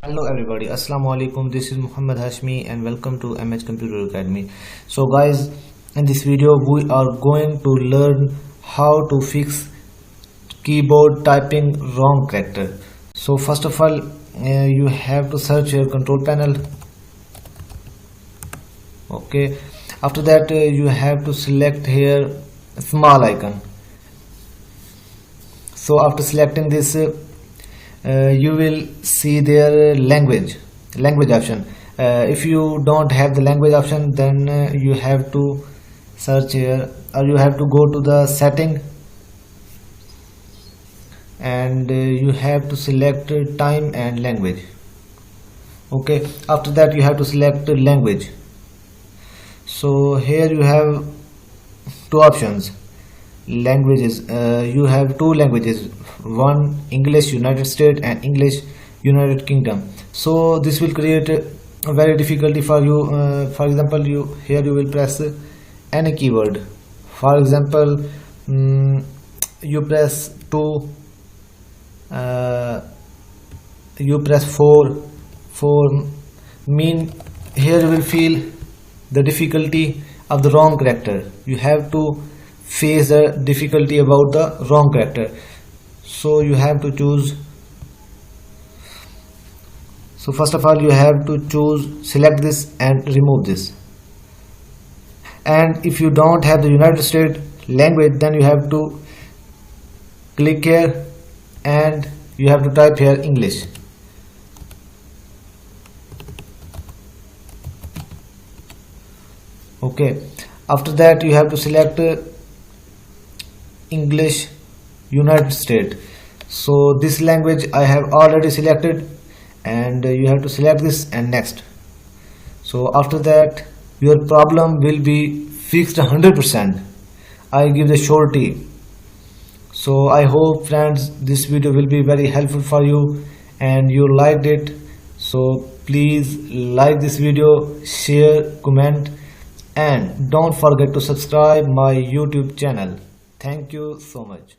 Hello everybody, Assalamu alaikum. This is Muhammad Hashmi and welcome to MH Computer Academy. So guys, in this video we are going to learn how to fix keyboard typing wrong character. So first of all, you have to search your control panel. Okay, after that you have to select here small icon. So after selecting this, you will see their language option. If you don't have the language option, then you have to search here, or you have to go to the setting, and you have to select time and language. Okay, after that you have to select language. So here you have two options, languages. You have two languages, one English United States and English United Kingdom. So this will create a very difficulty for you. For example, you will press any keyword. For example, you press 2, you press 4 mean here you will feel the difficulty of the wrong character. You have to face the difficulty about the wrong character. So you have to choose. So first of all you have to select this and remove this. And if you don't have the United States language, then you have to click here and you have to type here English. Okay, after that you have to select English United States. So this language I have already selected, and you have to select this and next. So after that your problem will be fixed 100%. I give the surety. So I hope friends this video will be very helpful for you and you liked it. So please like this video, share, comment, and don't forget to subscribe my YouTube channel. Thank you so much.